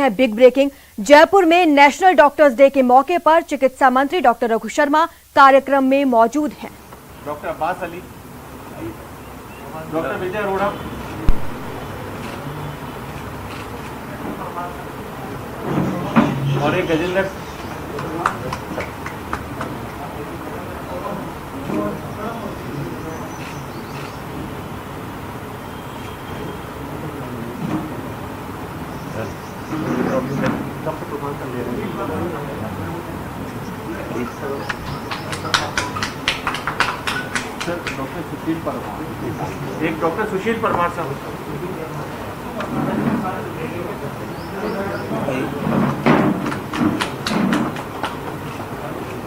हैं big breaking. Jaipur में national doctors day के मौके पर चिकित्सा मंत्री डॉक्टर रघु शर्मा कार्यक्रम में मौजूद हैं। डॉक्टर अब्बास अली, डॉक्टर विजय अरोड़ा, और एक गजेंद्र डॉक्टर सुशील परमार, एक डॉक्टर सुशील परमार साहब,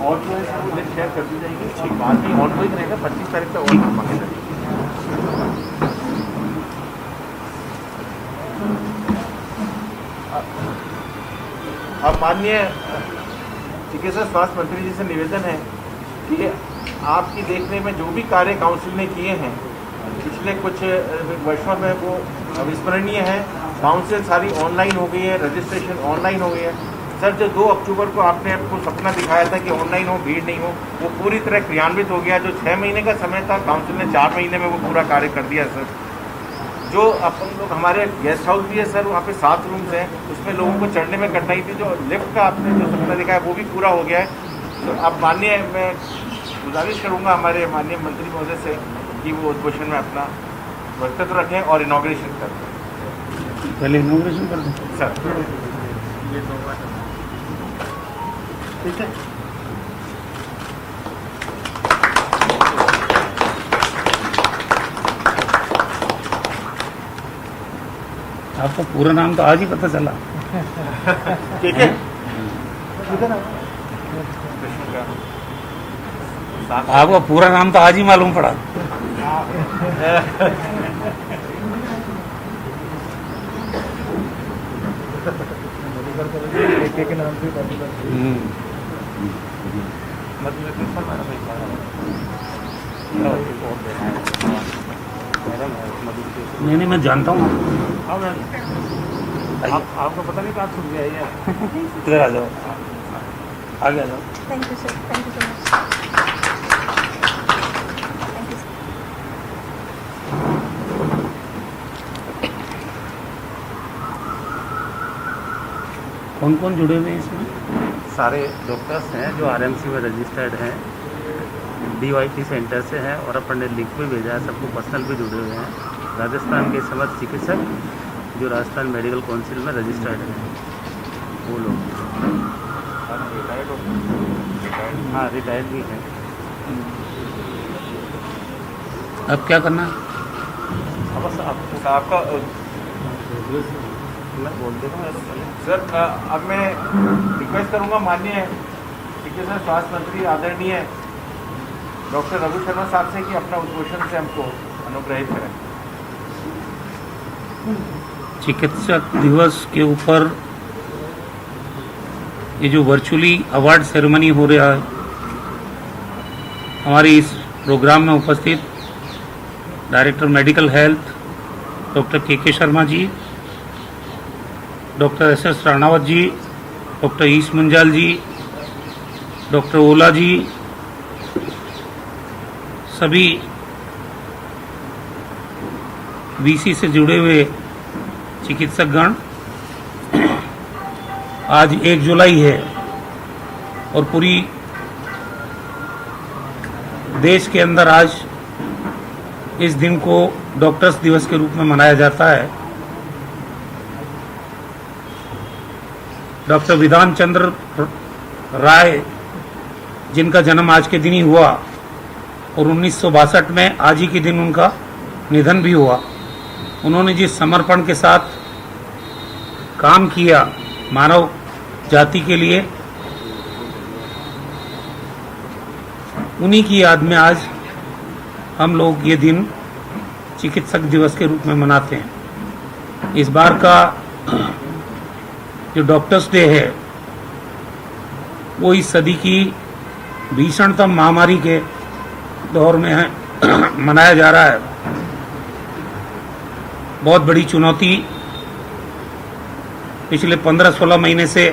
और जो है वो लिस्ट शेयर कर दी जाएगी। ठीक, बाद में ऑनगोइंग रहेगा, 25 तारीख तक और मांगे जाएगी। अब माननीय चिकित्सा स्वास्थ्य मंत्री जी से निवेदन है कि आपकी देखने में जो भी कार्य काउंसिल ने किए हैं पिछले कुछ वर्षों में वो अविस्मरणीय है। काउंसिल सारी ऑनलाइन हो गई है, रजिस्ट्रेशन ऑनलाइन हो गई है। सर, जो 2 अक्टूबर को आपने आपको सपना दिखाया था कि ऑनलाइन हो, भीड़ नहीं हो, वो पूरी तरह क्रियान्वित हो गया। जो 6 महीने का समय था, काउंसिल ने 4 महीने में वो पूरा कार्य कर दिया। सर, जो अपन लोग, हमारे गेस्ट हाउस भी है सर, वहाँ पे 7 रूम्स हैं, उसमें लोगों को चढ़ने में कठिनाई थी। जो लिफ्ट का आपने जो सपना दिखाया वो भी पूरा हो गया है। तो अब माननीय, मैं गुजारिश करूँगा हमारे माननीय मंत्री महोदय से कि वो उद्घोषण में अपना वक्तव्य रखें और इनॉग्रेशन करें। पहले इनॉग्रेशन कर दें सर, ठीक है। आपका पूरा नाम तो आज ही पता चला। ठीक है। आपका पूरा नाम तो आज ही मालूम पड़ा। एक नाम से नहीं, मैं जानता हूँ। आपको पता नहीं कहाँ छूट गया ये। इधर आ जाओ, आगे आ जाओ। Thank you sir, thank you so much. कौन कौन जुड़े हुए हैं इसमें? सारे डॉक्टर्स हैं जो आरएमसी में रजिस्टर्ड हैं, डीवाईपी सेंटर से हैं, और अपन ने लिंक भी भेजा है, सबको पर्सनल भी जुड़े हुए हैं। राजस्थान के समस्त चिकित्सक जो राजस्थान मेडिकल काउंसिल में रजिस्टर्ड हैं, वो लोग। हाँ, रिटायर्ड भी हैं। अब क्या करना है? बस आपका मैं बोल देता हूँ सर। अब मैं रिक्वेस्ट करूंगा माननीय चिकित्सा स्वास्थ्य मंत्री आदरणीय डॉक्टर रघु शर्मा साहब से कि अपना उद्घोषण से हमको अनुग्रहित करें। चिकित्सक दिवस के ऊपर ये जो वर्चुअली अवार्ड सेरेमनी हो रहा है, हमारे इस प्रोग्राम में उपस्थित डायरेक्टर मेडिकल हेल्थ डॉक्टर के शर्मा जी, डॉक्टर एस राणावत जी, डॉक्टर ईश मुंजाल जी, डॉक्टर ओला जी, सभी बीसी से जुड़े हुए चिकित्सकगण, आज 1 जुलाई है और पूरी देश के अंदर आज इस दिन को डॉक्टर्स दिवस के रूप में मनाया जाता है। डॉक्टर विधान चंद्र राय, जिनका जन्म आज के दिन ही हुआ और 1962 में आज ही के दिन उनका निधन भी हुआ, उन्होंने जिस समर्पण के साथ काम किया मानव जाति के लिए, उन्हीं की याद में आज हम लोग ये दिन चिकित्सक दिवस के रूप में मनाते हैं। इस बार का जो डॉक्टर्स डे है वो इस सदी की भीषणतम महामारी के दौर में है मनाया जा रहा है। बहुत बड़ी चुनौती पिछले 15-16 महीने से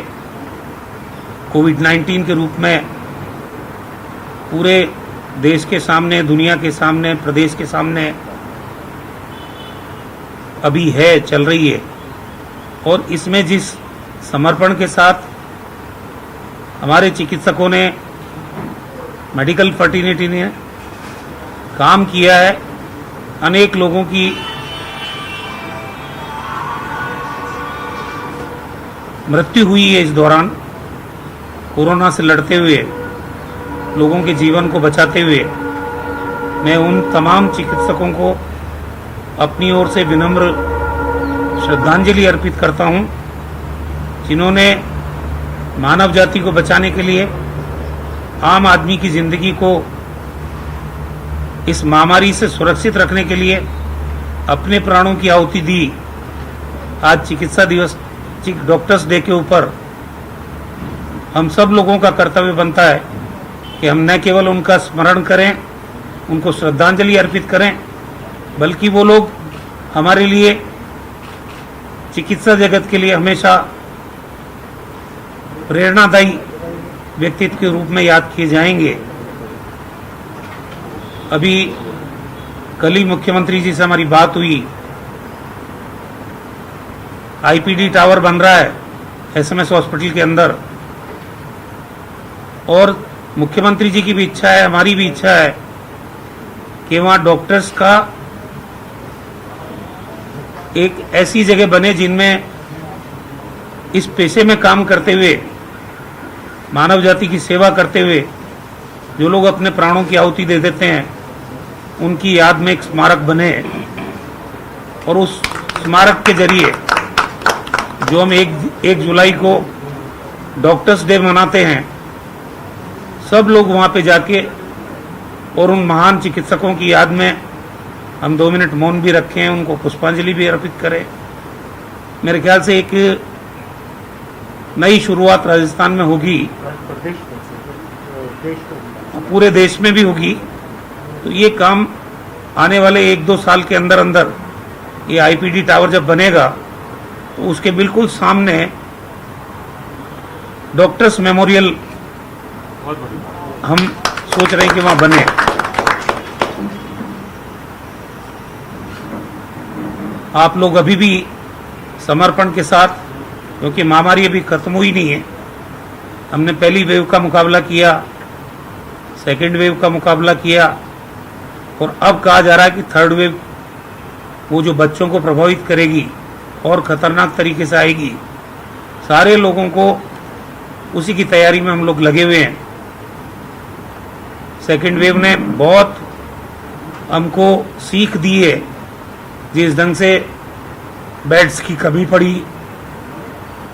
कोविड-19 के रूप में पूरे देश के सामने, दुनिया के सामने, प्रदेश के सामने अभी है, चल रही है। और इसमें जिस समर्पण के साथ हमारे चिकित्सकों ने, मेडिकल फर्टिनिटी ने काम किया है, अनेक लोगों की मृत्यु हुई है इस दौरान, कोरोना से लड़ते हुए, लोगों के जीवन को बचाते हुए। मैं उन तमाम चिकित्सकों को अपनी ओर से विनम्र श्रद्धांजलि अर्पित करता हूं, जिन्होंने मानव जाति को बचाने के लिए, आम आदमी की जिंदगी को इस महामारी से सुरक्षित रखने के लिए अपने प्राणों की आहुति दी। आज चिकित्सा दिवस, डॉक्टर्स डे के ऊपर हम सब लोगों का कर्तव्य बनता है कि हम न केवल उनका स्मरण करें, उनको श्रद्धांजलि अर्पित करें, बल्कि वो लोग हमारे लिए, चिकित्सा जगत के लिए हमेशा प्रेरणादायी व्यक्तित्व के रूप में याद किए जाएंगे। अभी कल ही मुख्यमंत्री जी से हमारी बात हुई। आईपीडी टावर बन रहा है एसएमएस हॉस्पिटल के अंदर, और मुख्यमंत्री जी की भी इच्छा है, हमारी भी इच्छा है कि वहां डॉक्टर्स का एक ऐसी जगह बने जिनमें इस पेशे में काम करते हुए, मानव जाति की सेवा करते हुए जो लोग अपने प्राणों की आहुति दे देते हैं, उनकी याद में एक स्मारक बने। और उस स्मारक के जरिए जो हम 1 जुलाई को डॉक्टर्स डे मनाते हैं, सब लोग वहां पे जाके और उन महान चिकित्सकों की याद में हम 2 मिनट मौन भी रखें, उनको पुष्पांजलि भी अर्पित करें। मेरे ख्याल से एक नई शुरुआत राजस्थान में होगी, पूरे देश में भी होगी। तो ये काम आने वाले 1-2 साल के अंदर अंदर, ये आईपीडी टावर जब बनेगा तो उसके बिल्कुल सामने डॉक्टर्स मेमोरियल हम सोच रहे हैं कि वहां बने। आप लोग अभी भी समर्पण के साथ, क्योंकि महामारी अभी खत्म हुई नहीं है, हमने पहली वेव का मुकाबला किया, सेकेंड वेव का मुकाबला किया, और अब कहा जा रहा है कि थर्ड वेव, वो जो बच्चों को प्रभावित करेगी और खतरनाक तरीके से आएगी। सारे लोगों को उसी की तैयारी में हम लोग लगे हुए हैं। सेकेंड वेव ने बहुत हमको सीख दी है, जिस ढंग से बेड्स की कमी पड़ी,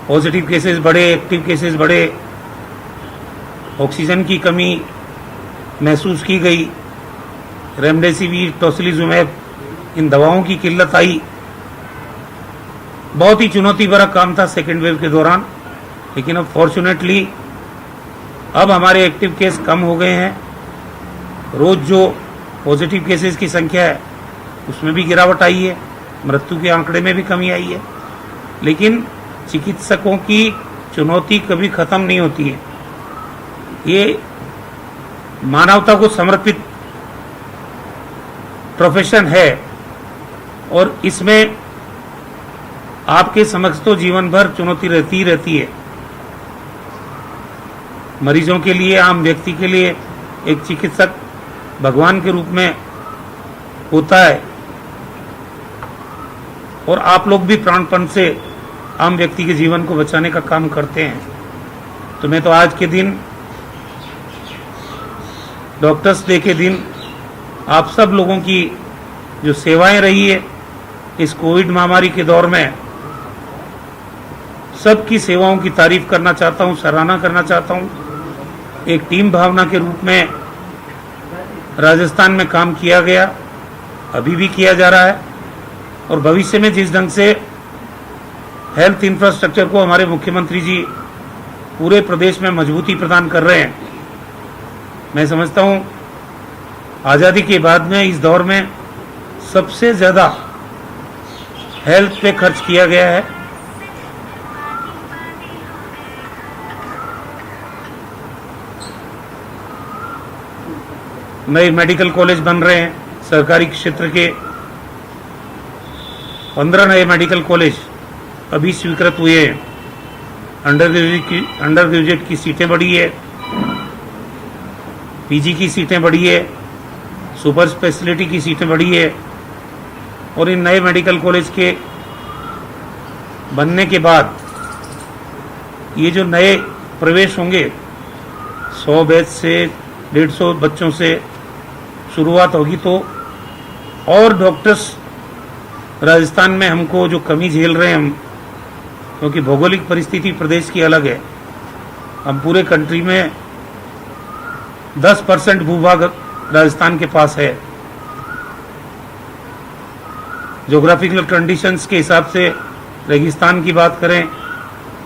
पॉजिटिव केसेस बढ़े, एक्टिव केसेस बढ़े, ऑक्सीजन की कमी महसूस की गई, रेमडेसिविर, टोसिलिजुमैब, इन दवाओं की किल्लत आई। बहुत ही चुनौती भरा काम था सेकेंड वेव के दौरान, लेकिन अब फॉर्चुनेटली अब हमारे एक्टिव केस कम हो गए हैं। रोज जो पॉजिटिव केसेस की संख्या है उसमें भी गिरावट आई है, मृत्यु के आंकड़े में भी कमी आई है। लेकिन चिकित्सकों की चुनौती कभी खत्म नहीं होती है। ये मानवता को समर्पित प्रोफेशन है, और इसमें आपके समक्ष तो जीवन भर चुनौती रहती है। मरीजों के लिए, आम व्यक्ति के लिए एक चिकित्सक भगवान के रूप में होता है, और आप लोग भी प्राणपण से आम व्यक्ति के जीवन को बचाने का काम करते हैं। तो मैं तो आज के दिन, डॉक्टर्स डे के दिन, आप सब लोगों की जो सेवाएं रही है इस कोविड महामारी के दौर में, सबकी सेवाओं की तारीफ करना चाहता हूं, सराहना करना चाहता हूं। एक टीम भावना के रूप में राजस्थान में काम किया गया, अभी भी किया जा रहा है, और भविष्य में जिस ढंग से हेल्थ इंफ्रास्ट्रक्चर को हमारे मुख्यमंत्री जी पूरे प्रदेश में मजबूती प्रदान कर रहे हैं, मैं समझता हूं आज़ादी के बाद में इस दौर में सबसे ज़्यादा हेल्थ पे खर्च किया गया है। नए मेडिकल कॉलेज बन रहे हैं। सरकारी क्षेत्र के 15 नए मेडिकल कॉलेज अभी स्वीकृत हुए हैं। अंडर ग्रेजुएट की सीटें बढ़ी है, पीजी की सीटें बढ़ी है, सुपर स्पेशलिटी की सीटें बढ़ी है। और इन नए मेडिकल कॉलेज के बनने के बाद ये जो नए प्रवेश होंगे 100 बैच से 150 बच्चों से शुरुआत होगी, तो और डॉक्टर्स राजस्थान में हमको जो कमी झेल रहे हैं हम, क्योंकि भौगोलिक परिस्थिति प्रदेश की अलग है, हम पूरे कंट्री में 10% भूभाग राजस्थान के पास है। ज्योग्राफिकल कंडीशंस के हिसाब से रेगिस्तान की बात करें,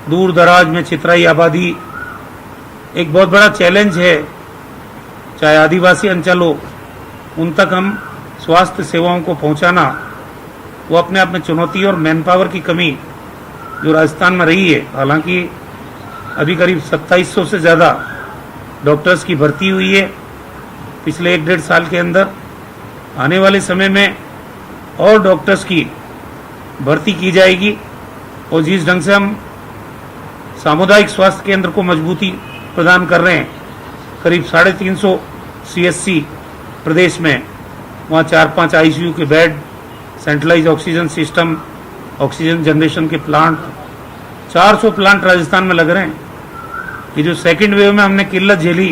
दूर दराज में छितराई आबादी एक बहुत बड़ा चैलेंज है। चाहे आदिवासी अंचल हो, उन तक हम स्वास्थ्य सेवाओं को पहुंचाना वो अपने आप में चुनौती, और मैन पावर की कमी जो राजस्थान में रही है। हालांकि अभी करीब 2700 से ज़्यादा डॉक्टर्स की भर्ती हुई है पिछले 1-1.5 साल के अंदर। आने वाले समय में और डॉक्टर्स की भर्ती की जाएगी, और जिस ढंग से हम सामुदायिक स्वास्थ्य केंद्र को मजबूती प्रदान कर रहे हैं, करीब 350 CSC प्रदेश में, वहाँ 4-5 ICU के bed, centralise oxygen system, oxygen generation के प्लांट, 400 प्लांट राजस्थान में लग रहे हैं। ये जो सेकेंड वेव में हमने किल्लत झेली,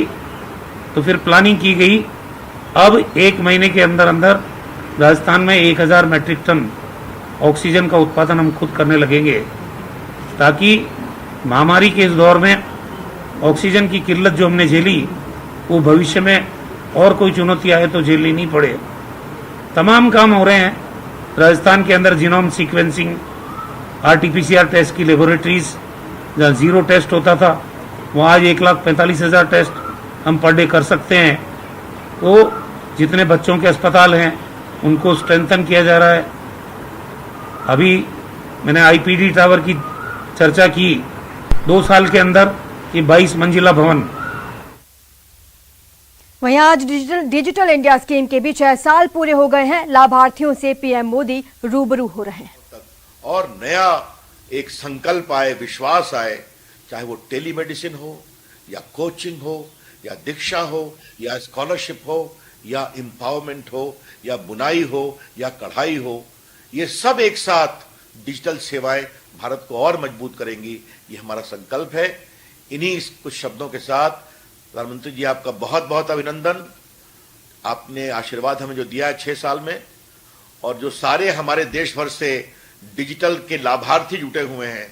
तो फिर प्लानिंग की गई, अब 1 महीने के अंदर अंदर राजस्थान में 1000 मैट्रिक टन ऑक्सीजन का उत्पादन हम खुद करने लगेंगे, ताकि महामारी के इस दौर में ऑक्सीजन की किल्लत जो हमने झेली, वो भविष्य में और कोई चुनौती आए तो झेलनी नहीं पड़े। तमाम काम हो रहे हैं राजस्थान के अंदर। जीनोम सीक्वेंसिंग, RT-PCR टेस्ट की लेबोरेटरीज, जहाँ 0 टेस्ट होता था, वहाँ आज 1,45,000 टेस्ट हम पर डे कर सकते हैं। तो जितने बच्चों के अस्पताल हैं उनको स्ट्रेंथन किया जा रहा है। अभी मैंने IPD टावर की चर्चा की, 2 साल के अंदर ये 22 मंजिला भवन। वहीं आज डिजिटल इंडिया स्कीम के भी 6 साल पूरे हो गए हैं। लाभार्थियों से PM मोदी रूबरू हो रहे हैं। और नया एक संकल्प आए, विश्वास आए, चाहे वो टेलीमेडिसिन हो या कोचिंग हो या दीक्षा हो या स्कॉलरशिप हो या एम्पावरमेंट हो या बुनाई हो या कढ़ाई हो, ये सब एक साथ डिजिटल सेवाएं भारत को और मजबूत करेंगी। ये हमारा संकल्प है। इन्हीं कुछ शब्दों के साथ प्रधानमंत्री जी, आपका बहुत बहुत अभिनंदन। आपने आशीर्वाद हमें जो दिया है 6 साल में, और जो सारे हमारे देश भर से डिजिटल के लाभार्थी जुटे हुए हैं,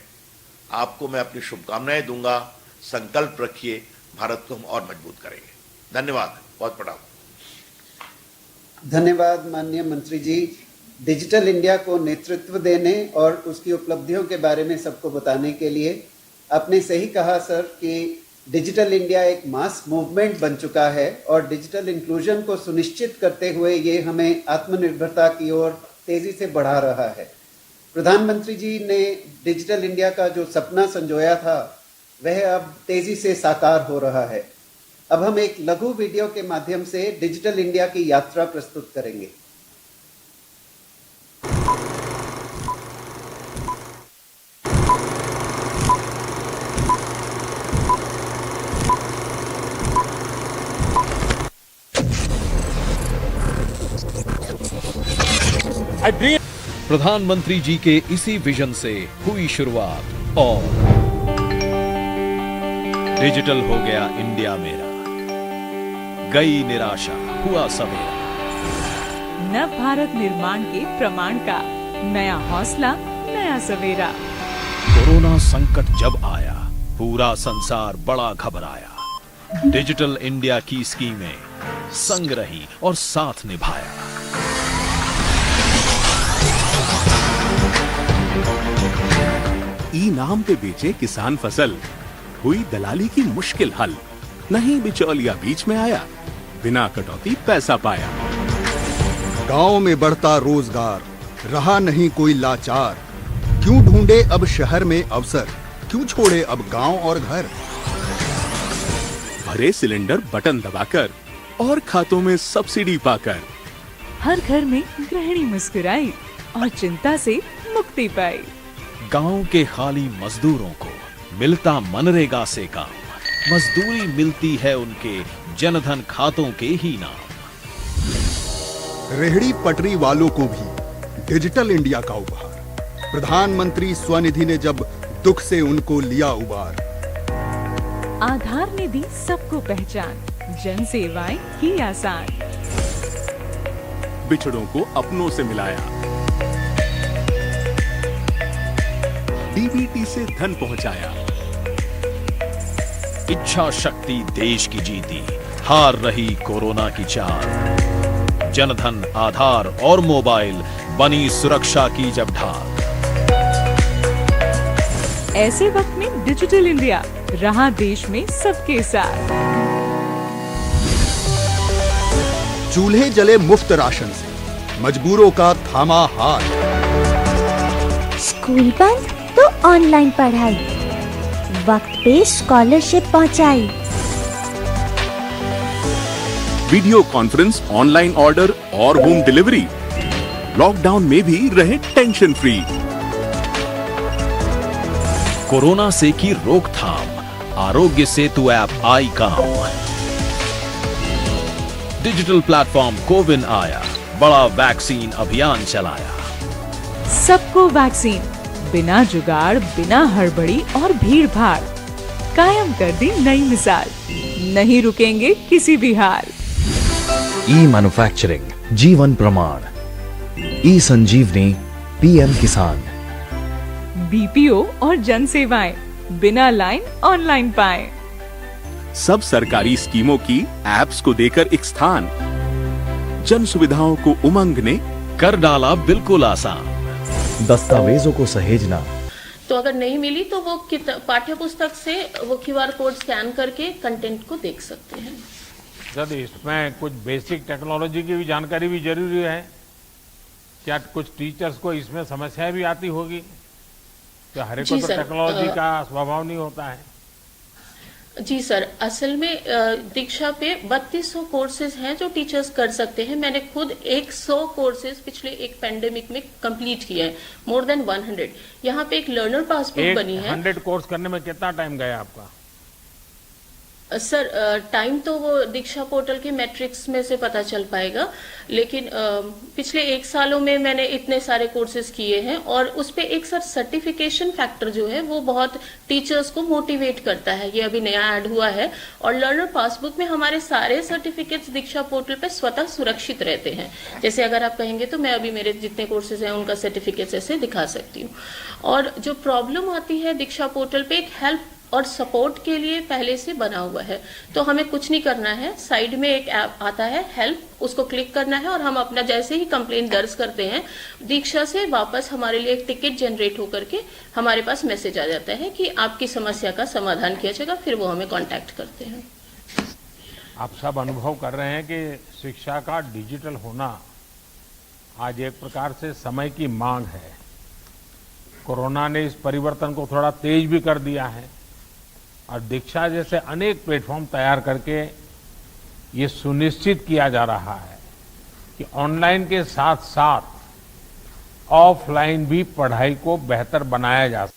आपको मैं अपनी शुभकामनाएं दूंगा। संकल्प रखिए, भारत को हम और मजबूत करेंगे। धन्यवाद, बहुत प्रणाम। धन्यवाद माननीय मंत्री जी। डिजिटल इंडिया को नेतृत्व देने और उसकी उपलब्धियों के बारे में सबको बताने के लिए। आपने सही कहा सर कि डिजिटल इंडिया एक मास मूवमेंट बन चुका है, और डिजिटल इंक्लूजन को सुनिश्चित करते हुए ये हमें आत्मनिर्भरता की ओर तेजी से बढ़ा रहा है। प्रधानमंत्री जी ने डिजिटल इंडिया का जो सपना संजोया था, वह अब तेजी से साकार हो रहा है। अब हम एक लघु वीडियो के माध्यम से डिजिटल इंडिया की यात्रा प्रस्तुत करेंगे। प्रधानमंत्री जी के इसी विजन से हुई शुरुआत, और डिजिटल हो गया इंडिया मेरा, गई निराशा हुआ सवेरा। नव भारत निर्माण के प्रमाण का नया हौसला, नया सवेरा। कोरोना संकट जब आया, पूरा संसार बड़ा घबराया। डिजिटल इंडिया की स्कीमें संग रही और साथ निभाया। ई नाम पे बेचे किसान फसल, हुई दलाली की मुश्किल हल। नहीं बिचौलिया बीच में आया, बिना कटौती पैसा पाया। गांव में बढ़ता रोजगार, रहा नहीं कोई लाचार। क्यों ढूंढे अब शहर में अवसर, क्यों छोड़े अब गांव और घर। भरे सिलेंडर बटन दबाकर, और खातों में सब्सिडी पाकर हर घर में गृहिणी मुस्कुराई और चिंता से मुक्ति पाई। गांव के खाली मजदूरों को मिलता मनरेगा से काम, मजदूरी मिलती है उनके जनधन खातों के ही नाम। रेहड़ी पटरी वालों को भी डिजिटल इंडिया का उपहार, प्रधानमंत्री स्वनिधि ने जब दुख से उनको लिया उबार। आधार ने दी सबको पहचान, जन सेवाएं की आसान। बिछड़ों को अपनों से मिलाया, डीबीटी से धन पहुंचाया। इच्छा शक्ति देश की जीती, हार रही कोरोना की चाल। जनधन, आधार और मोबाइल बनी सुरक्षा की जब ढाल। ऐसे वक्त में डिजिटल इंडिया रहा देश में सबके साथ। चूल्हे जले मुफ्त राशन से मजबूरों का थामा हाथ। स्कूल बंद तो ऑनलाइन पढ़ाई, वक्त पे स्कॉलरशिप पहुंचाई। वीडियो कॉन्फ्रेंस, ऑनलाइन ऑर्डर और होम डिलीवरी। लॉकडाउन में भी रहे टेंशन फ्री। कोरोना से की रोकथाम, आरोग्य सेतु ऐप आई काम। डिजिटल प्लेटफॉर्म कोविन आया, बड़ा वैक्सीन अभियान चलाया। सबको वैक्सीन, बिना जुगाड़, बिना हड़बड़ी और भीड़ भाड़, कायम कर दी नई मिसाल। नहीं रुकेंगे किसी भी हाल। ई मैन्युफैक्चरिंग, जीवन प्रमाण, ई संजीवनी, पीएम किसान। बीपीओ और जन सेवाएं बिना लाइन ऑनलाइन पाएं। सब सरकारी स्कीमों की एप्स को देकर एक स्थान, जन सुविधाओं को उमंग ने कर डाला बिल्कुल आसान। दस्तावेजों को सहेजना, तो अगर नहीं मिली तो वो पाठ्य पुस्तक से वो क्यूआर कोड स्कैन करके कंटेंट को देख सकते हैं। सर, इसमें कुछ बेसिक टेक्नोलॉजी की भी जानकारी भी जरूरी है। क्या कुछ टीचर्स को इसमें समस्याएं भी आती होगी? क्या हर एक को तो टेक्नोलॉजी का स्वभाव नहीं होता है? जी सर, असल में दीक्षा पे 3200 कोर्सेज हैं जो टीचर्स कर सकते हैं। मैंने खुद 100 कोर्सेज पिछले एक पेंडेमिक में कंप्लीट किए हैं, मोर देन 100। यहाँ पे एक लर्नर पासबुक बनी है। 100 कोर्स करने में कितना टाइम गया आपका? सर, टाइम तो वो दीक्षा पोर्टल के मैट्रिक्स में से पता चल पाएगा, लेकिन पिछले 1 सालों में मैंने इतने सारे कोर्सेज किए हैं। और उस पे एक सर सर्टिफिकेशन फैक्टर जो है वो बहुत टीचर्स को मोटिवेट करता है। ये अभी नया ऐड हुआ है। और लर्नर पासबुक में हमारे सारे सर्टिफिकेट्स दीक्षा पोर्टल पे स्वतः सुरक्षित रहते हैं। जैसे अगर आप कहेंगे तो मैं अभी मेरे जितने कोर्सेज हैं उनका सर्टिफिकेट्स ऐसे दिखा सकती हूँ। और जो प्रॉब्लम आती है दीक्षा पोर्टल पे, एक हेल्प और सपोर्ट के लिए पहले से बना हुआ है। तो हमें कुछ नहीं करना है, साइड में एक ऐप आता है हेल्प, उसको क्लिक करना है और हम अपना जैसे ही कंप्लेंट दर्ज करते हैं, दीक्षा से वापस हमारे लिए एक टिकट जनरेट होकर के हमारे पास मैसेज आ जाता है कि आपकी समस्या का समाधान किया जाएगा। फिर वो हमें कांटेक्ट करते हैं। आप सब अनुभव कर रहे हैं कि शिक्षा का डिजिटल होना आज एक प्रकार से समय की मांग है। कोरोना ने इस परिवर्तन को थोड़ा तेज भी कर दिया है और दीक्षा जैसे अनेक प्लेटफॉर्म तैयार करके ये सुनिश्चित किया जा रहा है कि ऑनलाइन के साथ साथ ऑफलाइन भी पढ़ाई को बेहतर बनाया जा सकता है।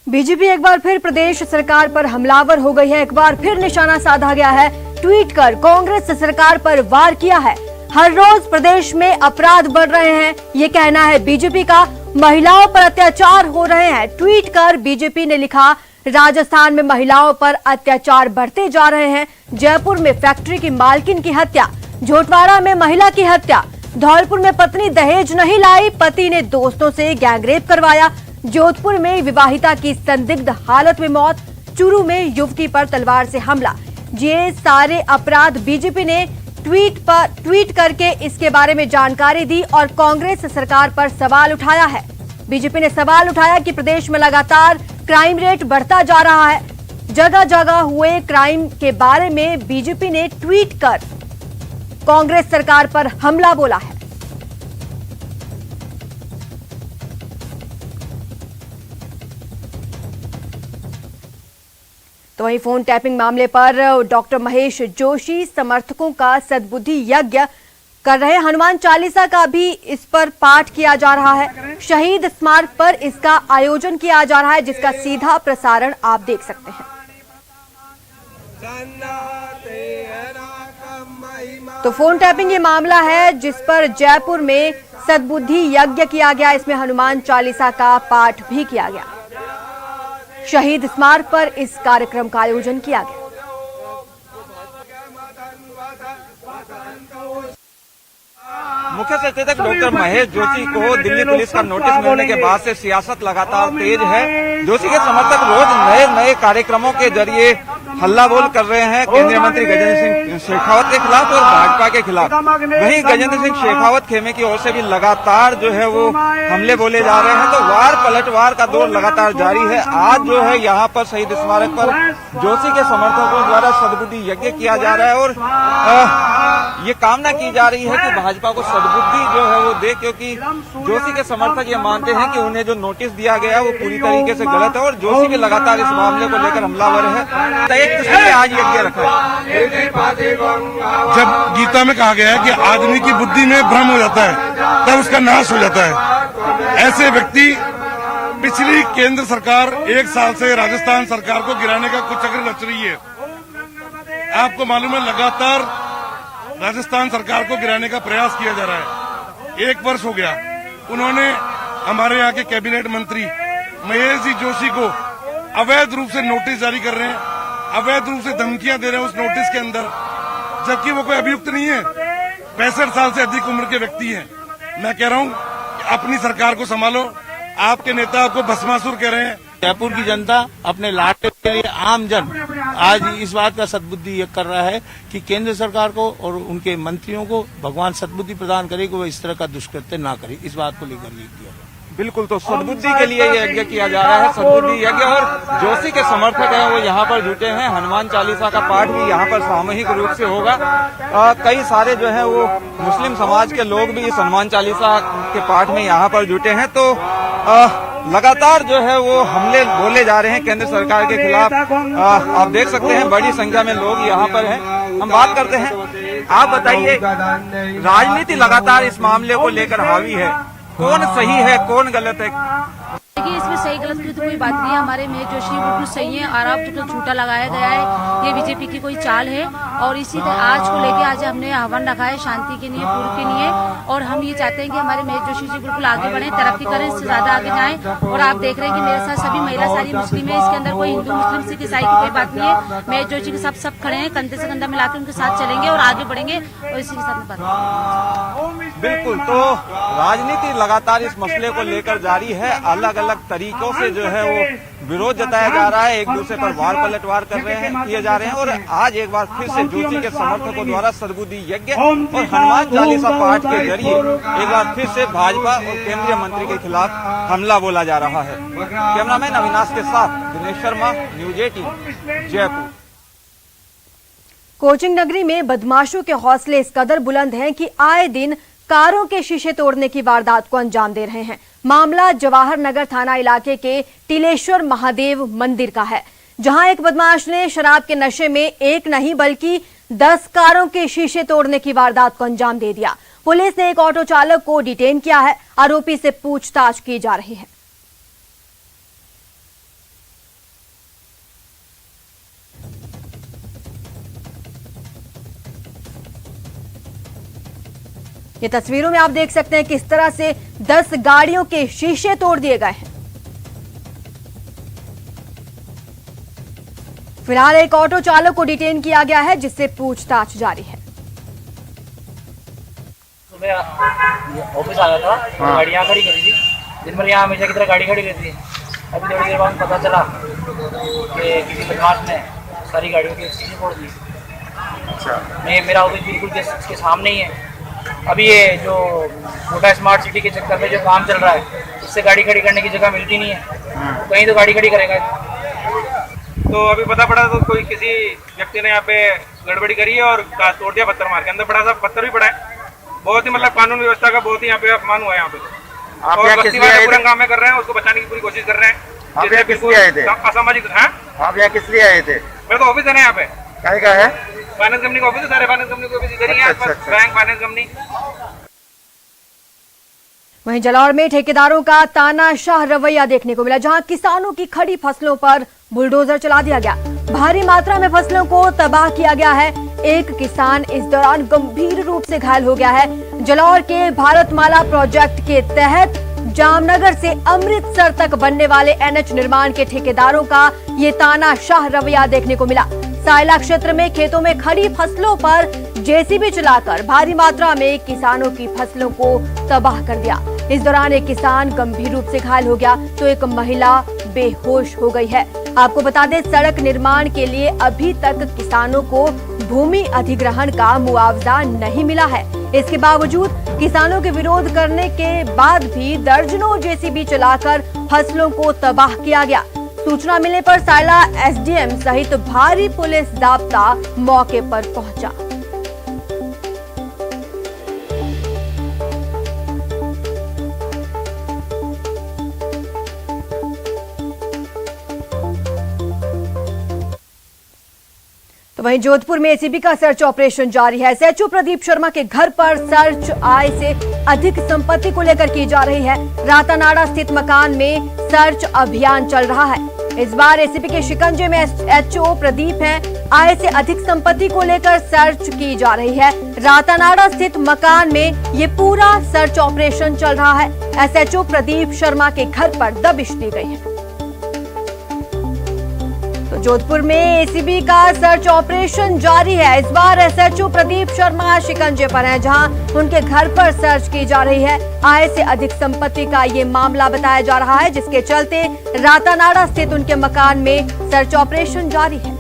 बीजेपी एक बार फिर प्रदेश सरकार पर हमलावर हो गई है। एक बार फिर निशाना साधा गया है। ट्वीट कर कांग्रेस सरकार पर वार किया है। हर रोज प्रदेश में अपराध बढ़ रहे हैं, ये कहना है बीजेपी का। महिलाओं पर अत्याचार हो रहे हैं। ट्वीट कर बीजेपी ने लिखा, राजस्थान में महिलाओं पर अत्याचार बढ़ते जा रहे हैं। जयपुर में फैक्ट्री की मालकिन की हत्या, झोटवाड़ा में महिला की हत्या, धौलपुर में पत्नी दहेज नहीं लाई, पति ने दोस्तों से गैंगरेप करवाया, जोधपुर में विवाहिता की संदिग्ध हालत में मौत, चूरू में युवती पर तलवार से हमला। ये सारे अपराध बीजेपी ने ट्वीट करके इसके बारे में जानकारी दी और कांग्रेस सरकार पर सवाल उठाया है। बीजेपी ने सवाल उठाया कि प्रदेश में लगातार क्राइम रेट बढ़ता जा रहा है। जगह जगह हुए क्राइम के बारे में बीजेपी ने ट्वीट कर कांग्रेस सरकार पर हमला बोला है। तो वहीं फोन टैपिंग मामले पर डॉक्टर महेश जोशी समर्थकों का सद्बुद्धि यज्ञ कर रहे। हनुमान चालीसा का भी इस पर पाठ किया जा रहा है। शहीद स्मारक पर इसका आयोजन किया जा रहा है, जिसका सीधा प्रसारण आप देख सकते हैं। तो फोन टैपिंग ये मामला है जिस पर जयपुर में सद्बुद्धि यज्ञ किया गया। इसमें हनुमान चालीसा का पाठ भी किया गया। शहीद स्मारक पर इस कार्यक्रम का आयोजन किया गया। मुख्य सचेतक डॉक्टर महेश जोशी को दिल्ली पुलिस का नोटिस मिलने के बाद से सियासत लगातार तेज है। जोशी के समर्थक रोज नए नए कार्यक्रमों के जरिए हल्ला बोल कर रहे हैं केंद्रीय मंत्री गजेंद्र सिंह शेखावत के खिलाफ और भाजपा के खिलाफ। वहीं गजेंद्र सिंह शेखावत खेमे की ओर से भी लगातार जो है वो हमले बोले जा रहे हैं। तो वार पलटवार का दौर लगातार जारी है। आज जो है यहाँ पर शहीद स्मारक पर जोशी के समर्थकों द्वारा सद्बुद्धि यज्ञ किया जा रहा है और ये कामना की जा रही है कि भाजपा को सद्बुद्धि जो है वो दे, क्योंकि जोशी के समर्थक ये मानते हैं कि उन्हें जो नोटिस दिया गया वो पूरी तरीके से गलत है और जोशी भी लगातार इस मामले को लेकर हमलावर है। किसने आज यज्ञ रखा है? जब गीता में कहा गया है कि आदमी की बुद्धि में भ्रम हो जाता है तब उसका नाश हो जाता है। ऐसे व्यक्ति पिछली केंद्र सरकार 1 साल से राजस्थान सरकार को गिराने का कुछ चक्र रच रही है। आपको मालूम है लगातार राजस्थान सरकार को गिराने का प्रयास किया जा रहा है। 1 वर्ष हो गया। उन्होंने हमारे यहाँ के कैबिनेट मंत्री महेश जी जोशी को अवैध रूप से नोटिस जारी कर रहे हैं, अवैध रूप से धमकियां दे रहे हैं उस नोटिस के अंदर, जबकि वो कोई अभियुक्त नहीं है। 65 साल से अधिक उम्र के व्यक्ति हैं। मैं कह रहा हूं कि अपनी सरकार को संभालो। आपके नेता आपको भस्मासुर कह रहे हैं। जयपुर की जनता अपने लाटे के लिए आम जन आज इस बात का सद्बुद्धि ये कर रहा है कि केंद्र सरकार को और उनके मंत्रियों को भगवान सद्बुद्धि प्रदान करे कि वो इस तरह का दुष्कृत्य ना करे। इस बात को लेकर ये किया। बिल्कुल, तो सद्बुद्धि के लिए ये यज्ञ किया जा रहा है, सद्बुद्धि यज्ञ। और जोशी के समर्थक हैं वो यहाँ पर जुटे हैं। हनुमान चालीसा का पाठ भी यहाँ पर सामूहिक रूप से होगा। कई सारे जो है वो मुस्लिम समाज के लोग भी इस हनुमान चालीसा के पाठ में यहाँ पर जुटे हैं। तो लगातार जो है वो हमले बोले जा रहे हैं केंद्र सरकार के खिलाफ। आप देख सकते हैं बड़ी संख्या में लोग यहाँ पर हैं। हम बात करते हैं, आप बताइए, राजनीति लगातार इस मामले को लेकर हावी है। कौन सही है, कौन गलत है? देखिए, इसमें सही गलत की तो कोई बात नहीं है। हमारे महेश जोशी बिल्कुल सही है। आरोप बिल्कुल झूठा लगाया गया है। ये बीजेपी की कोई चाल है और इसी आज को लेके आज हमने आह्वान रखा है शांति के लिए, पूर्व के लिए। और हम ये चाहते हैं कि हमारे महेश जोशी जी बिल्कुल आगे बढ़े, तरक्की करें, इससे ज्यादा आगे जाएं। और आप देख रहे हैं कि मेरे साथ सभी महिला सारी मुस्लिम है। इसके अंदर कोई हिंदू मुस्लिम सिख ईसाई की कोई बात नहीं है। महेश जोशी के सब खड़े हैं, कंधे से कंधा मिलाकर उनके साथ चलेंगे और आगे बढ़ेंगे और इसी के साथ में बात। बिल्कुल, तो राजनीति लगातार इस मसले को लेकर जारी है। अलग अलग तरीकों से जो है वो विरोध जताया जा रहा है, एक दूसरे पर वार पलटवार कर रहे हैं, किए जा रहे हैं। और आज एक बार फिर से जोशी के समर्थकों द्वारा सद्बुद्धि यज्ञ और हनुमान चालीसा पाठ के जरिए एक बार फिर से भाजपा और केंद्रीय मंत्री के खिलाफ हमला बोला जा रहा है। कैमरामैन अविनाश के साथ दिनेश शर्मा, न्यूज 18, जयपुर। कोचिंग नगरी में बदमाशों के हौसले इस कदर बुलंद हैं कि आए दिन कारों के शीशे तोड़ने की वारदात को अंजाम दे रहे हैं। मामला जवाहर नगर थाना इलाके के टिलेश्वर महादेव मंदिर का है, जहां एक बदमाश ने शराब के नशे में एक नहीं बल्कि 10 कारों के शीशे तोड़ने की वारदात को अंजाम दे दिया। पुलिस ने एक ऑटो चालक को डिटेन किया है। आरोपी से पूछताछ की जा रही है। ये तस्वीरों में आप देख सकते हैं किस तरह से 10 गाड़ियों के शीशे तोड़ दिए गए हैं। फिलहाल एक ऑटो चालक को डिटेन किया गया है, जिससे पूछताछ जारी है। सुबह ऑफिस आया था, गाड़ी यहाँ खड़ी करी थी। दिन भर यहाँ हमेशा की तरह गाड़ी खड़ी रहती है। अभी थोड़ी देर बाद पता चला कि किसी बदमाश ने सारी गाड़ियों के शीशे फोड़ दिए। अच्छा, मेरा ऑफिस बिल्कुल इसके सामने ही है। अभी ये जो छोटा स्मार्ट सिटी के चक्कर में जो काम चल रहा है, इससे गाड़ी खड़ी करने की जगह मिलती नहीं है। कहीं तो गाड़ी खड़ी करेगा। तो अभी पता पड़ा तो कोई किसी व्यक्ति ने यहाँ पे गड़बड़ी करी है और तोड़ दिया पत्थर मार के। अंदर बड़ा सा पत्थर भी पड़ा है। बहुत ही मतलब कानून व्यवस्था का बहुत ही यहाँ पे अपमान हुआ है। यहाँ पे और बस्ती वाले पूरा काम में कर रहे हैं, उसको बचाने की पूरी कोशिश कर रहे हैं। आप यहाँ किस लिए आए थे? असामाजिक है। आप यहाँ किस लिए आए थे? मेरे तो ऑफिस है ना यहाँ पे। कहीं का है? फाइनेंस कंपनी का ऑफिस है, सारे फाइनेंस कंपनी का ऑफिस इधर ही है आसपास, बैंक फाइनेंस कंपनी। वहीं जालौर में ठेकेदारों का तानाशाह रवैया देखने को मिला, जहां किसानों की खड़ी फसलों पर बुलडोजर चला दिया गया। भारी मात्रा में फसलों को तबाह किया गया है। एक किसान इस दौरान गंभीर रूप से घायल हो गया है। जालौर के भारतमाला प्रोजेक्ट के तहत जामनगर से अमृतसर तक बनने वाले NH निर्माण के ठेकेदारों का ये तानाशाह रवैया देखने को मिला। सायला क्षेत्र में खेतों में खड़ी फसलों पर JCB चलाकर भारी मात्रा में किसानों की फसलों को तबाह कर दिया। इस दौरान एक किसान गंभीर रूप से घायल हो गया तो एक महिला बेहोश हो गई है। आपको बता दें, सड़क निर्माण के लिए अभी तक किसानों को भूमि अधिग्रहण का मुआवजा नहीं मिला है। इसके बावजूद किसानों के विरोध करने के बाद भी दर्जनों JCB चलाकर फसलों को तबाह किया गया। सूचना मिलने पर सायला SDM सहित भारी पुलिस जाब्ता मौके पर पहुंचा। तो वहीं जोधपुर में ACB का सर्च ऑपरेशन जारी है। SHO प्रदीप शर्मा के घर पर सर्च आय से अधिक संपत्ति को लेकर की जा रही है। रातानाड़ा स्थित मकान में सर्च अभियान चल रहा है। इस बार ACB के शिकंजे में HO प्रदीप हैं। आय से अधिक संपत्ति को लेकर सर्च की जा रही है। रातानाड़ा स्थित मकान में ये पूरा सर्च ऑपरेशन चल रहा है। SHO प्रदीप शर्मा के घर पर दबिश दी गई है। तो जोधपुर में ACB का सर्च ऑपरेशन जारी है। इस बार SHO प्रदीप शर्मा शिकंजे पर हैं, जहां उनके घर पर सर्च की जा रही है। आय से अधिक संपत्ति का ये मामला बताया जा रहा है, जिसके चलते रातानाड़ा स्थित उनके मकान में सर्च ऑपरेशन जारी है।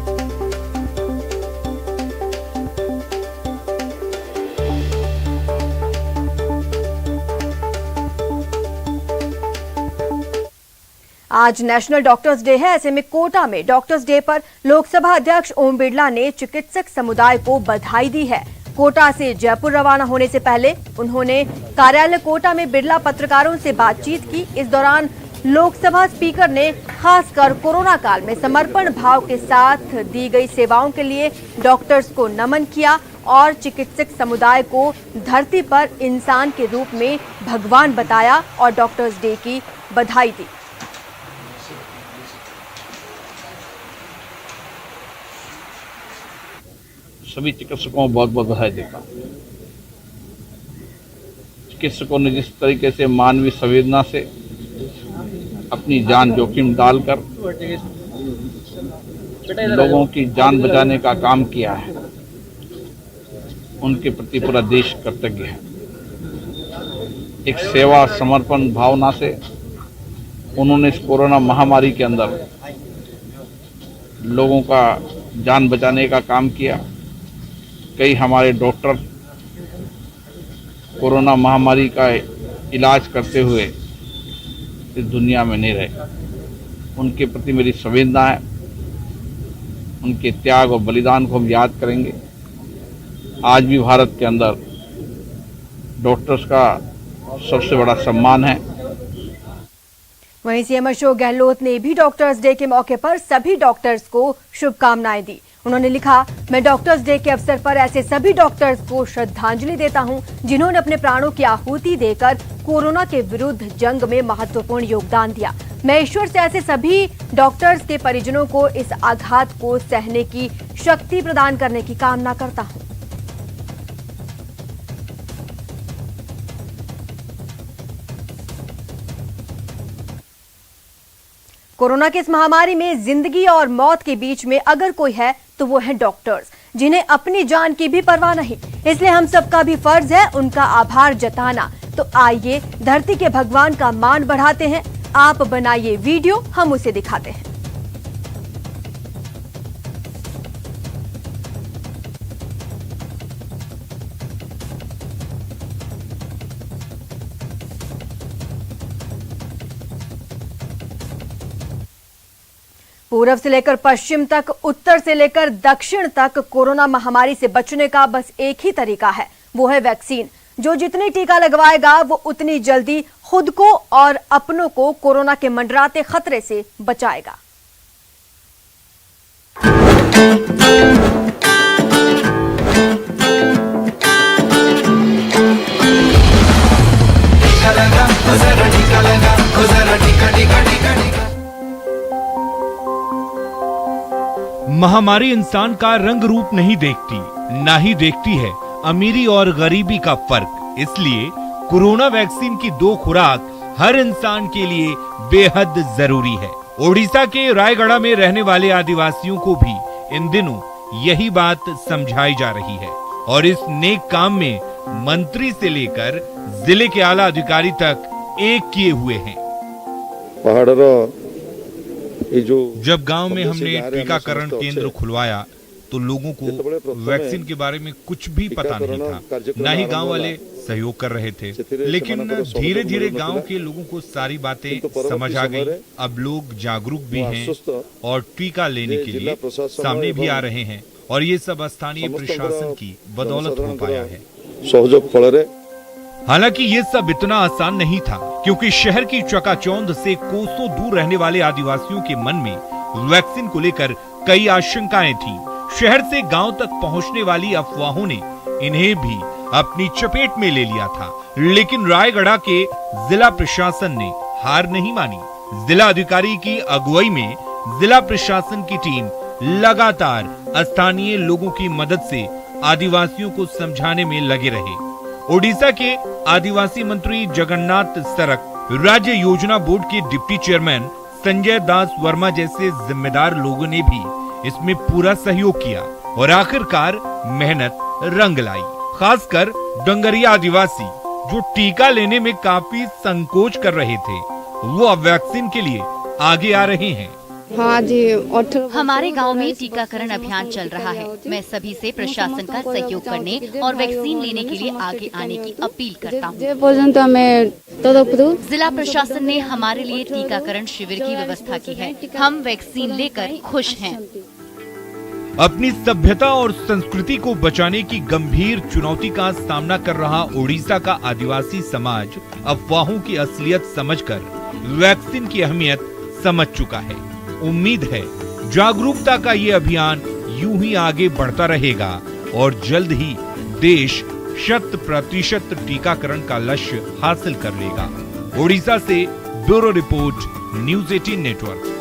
आज नेशनल डॉक्टर्स डे है। ऐसे में कोटा में डॉक्टर्स डे पर लोकसभा अध्यक्ष ओम बिरला ने चिकित्सक समुदाय को बधाई दी है। कोटा से जयपुर रवाना होने से पहले उन्होंने कार्यालय कोटा में बिरला पत्रकारों से बातचीत की। इस दौरान लोकसभा स्पीकर ने खासकर कोरोना काल में समर्पण भाव के साथ दी गई सेवाओं के लिए डॉक्टर्स को नमन किया और चिकित्सक समुदाय को धरती पर इंसान के रूप में भगवान बताया और डॉक्टर्स डे की बधाई दी। सभी चिकित्सकों को बहुत बहुत बधाई देता हूँ। चिकित्सकों ने जिस तरीके से मानवीय संवेदना से अपनी जान जोखिम डालकर लोगों की जान बचाने का काम किया है, उनके प्रति पूरा देश कृतज्ञ है। एक सेवा समर्पण भावना से उन्होंने इस कोरोना महामारी के अंदर लोगों का जान बचाने का काम किया। कई हमारे डॉक्टर कोरोना महामारी का इलाज करते हुए इस दुनिया में नहीं रहे। उनके प्रति मेरी संवेदना है। उनके त्याग और बलिदान को हम याद करेंगे। आज भी भारत के अंदर डॉक्टर्स का सबसे बड़ा सम्मान है। वहीं CM अशोक गहलोत ने भी डॉक्टर्स डे के मौके पर सभी डॉक्टर्स को शुभकामनाएं दी। उन्होंने लिखा, मैं डॉक्टर्स डे के अवसर पर ऐसे सभी डॉक्टर्स को श्रद्धांजलि देता हूं जिन्होंने अपने प्राणों की आहुति देकर कोरोना के विरुद्ध जंग में महत्वपूर्ण योगदान दिया। मैं ईश्वर से ऐसे सभी डॉक्टर्स के परिजनों को इस आघात को सहने की शक्ति प्रदान करने की कामना करता हूं। कोरोना की इस महामारी में जिंदगी और मौत के बीच में अगर कोई है तो वो है डॉक्टर्स, जिन्हें अपनी जान की भी परवाह नहीं। इसलिए हम सबका भी फर्ज है उनका आभार जताना। तो आइए धरती के भगवान का मान बढ़ाते हैं। आप बनाइए वीडियो, हम उसे दिखाते हैं। पूर्व से लेकर पश्चिम तक, उत्तर से लेकर दक्षिण तक कोरोना महामारी से बचने का बस एक ही तरीका है, वो है वैक्सीन। जो जितनी टीका लगवाएगा वो उतनी जल्दी खुद को और अपनों को कोरोना के मंडराते खतरे से बचाएगा। महामारी इंसान का रंग रूप नहीं देखती, ना ही देखती है अमीरी और गरीबी का फर्क। इसलिए कोरोना वैक्सीन की 2 खुराक हर इंसान के लिए बेहद जरूरी है। ओडिशा के रायगढ़ में रहने वाले आदिवासियों को भी इन दिनों यही बात समझाई जा रही है और इस नेक काम में मंत्री से लेकर जिले के आला अधिकारी तक एक किए हुए हैं। जब गांव में हमने टीकाकरण केंद्र खुलवाया तो लोगों को वैक्सीन के बारे में कुछ भी पता नहीं था, ना ही गांव वाले सहयोग कर रहे थे। लेकिन धीरे धीरे गांव के लोगों को सारी बातें समझ आ गई। अब लोग जागरूक भी हैं और टीका लेने के लिए सामने भी आ रहे हैं और ये सब स्थानीय प्रशासन की बदौलत हो पाया है। हालांकि ये सब इतना आसान नहीं था, क्योंकि शहर की चकाचौंध से कोसों दूर रहने वाले आदिवासियों के मन में वैक्सीन को लेकर कई आशंकाएं थीं। शहर से गांव तक पहुंचने वाली अफवाहों ने इन्हें भी अपनी चपेट में ले लिया था। लेकिन रायगढ़ के जिला प्रशासन ने हार नहीं मानी। जिला अधिकारी की अगुवाई में जिला प्रशासन की टीम लगातार स्थानीय लोगों की मदद से आदिवासियों को समझाने में लगे रहे। ओडिशा के आदिवासी मंत्री जगन्नाथ सरक, राज्य योजना बोर्ड के डिप्टी चेयरमैन संजय दास वर्मा जैसे जिम्मेदार लोगों ने भी इसमें पूरा सहयोग किया और आखिरकार मेहनत रंग लाई। खासकर डंगरिया आदिवासी जो टीका लेने में काफी संकोच कर रहे थे, वो अब वैक्सीन के लिए आगे आ रहे हैं। हाँ जी, हमारे गांव में टीकाकरण अभियान चल रहा है। मैं सभी से प्रशासन का सहयोग करने और वैक्सीन लेने के लिए आगे आने की अपील करता हूँ। जिला प्रशासन ने हमारे लिए टीकाकरण शिविर की व्यवस्था की है। हम वैक्सीन लेकर खुश हैं। अपनी सभ्यता और संस्कृति को बचाने की गंभीर चुनौती का सामना कर रहा ओडिशा का आदिवासी समाज अफवाहों की असलियत समझकर वैक्सीन की अहमियत समझ चुका है। उम्मीद है जागरूकता का ये अभियान यूं ही आगे बढ़ता रहेगा और जल्द ही देश 100% टीकाकरण का लक्ष्य हासिल कर लेगा। ओडिशा से bureau report, news 18 network.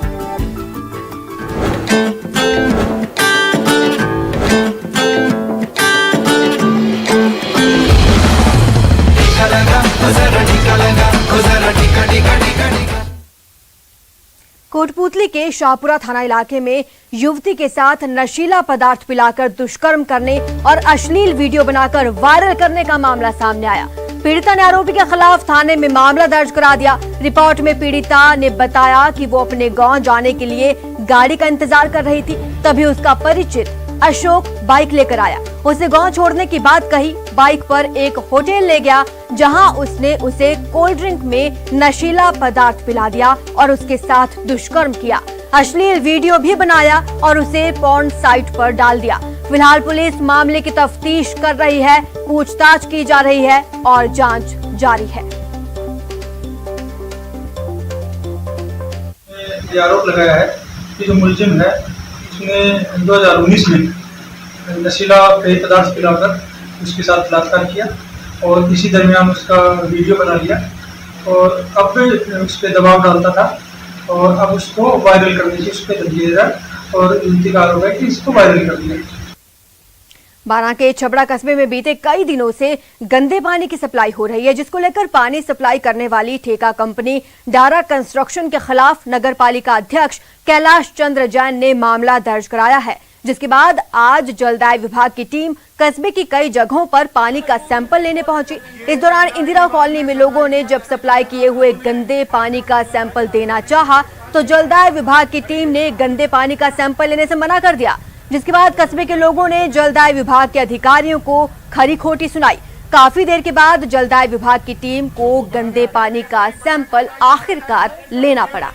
Kotputli के शाहपुरा थाना इलाके में युवती के साथ नशीला पदार्थ पिलाकर दुष्कर्म करने और अश्लील वीडियो बनाकर वायरल करने का मामला सामने आया। पीड़िता ने आरोपी के खिलाफ थाने में मामला दर्ज करा दिया। रिपोर्ट में पीड़िता ने बताया कि वो अपने गांव जाने के लिए गाड़ी का इंतजार कर रही थी, तभी उसका परिचित अशोक बाइक लेकर आया। उसे गांव छोड़ने की बात कही। बाइक पर एक होटल ले गया, जहां उसने उसे कोल्ड ड्रिंक में नशीला पदार्थ पिला दिया और उसके साथ दुष्कर्म किया। अश्लील वीडियो भी बनाया और उसे पॉर्न साइट पर डाल दिया। फिलहाल पुलिस मामले की तफ्तीश कर रही है, पूछताछ की जा रही है और जांच जारी है। ये आरोप लगाया है कि जो मुलजिम है उसने 2019 में नशीला पेय पदार्थ पिलाकर उसके साथ बलात्कार किया और इसी दरमियान उसका वीडियो बना लिया और अब उस पर दबाव डालता था और अब उसको वायरल करने की उस पर दबिएगा और इनकी का आरोप है कि इसको वायरल कर दिया। बारां के छबड़ा कस्बे में बीते कई दिनों से गंदे पानी की सप्लाई हो रही है, जिसको लेकर पानी सप्लाई करने वाली ठेका कंपनी डारा कंस्ट्रक्शन के खिलाफ नगर पालिका अध्यक्ष कैलाश चंद्र जैन ने मामला दर्ज कराया है। जिसके बाद आज जलदाय विभाग की टीम कस्बे की कई जगहों पर पानी का सैंपल लेने पहुंची। इस दौरान इंदिरा कॉलोनी में लोगों ने जब सप्लाई किए हुए गंदे पानी का सैंपल देना चाहा तो जलदाय विभाग की टीम ने गंदे पानी का सैंपल लेने से मना कर दिया, जिसके बाद कस्बे के लोगों ने जलदाय विभाग के अधिकारियों को खरी खोटी सुनाई। काफी देर के बाद जलदाय विभाग की टीम को गंदे पानी का सैंपल आखिरकार लेना पड़ा।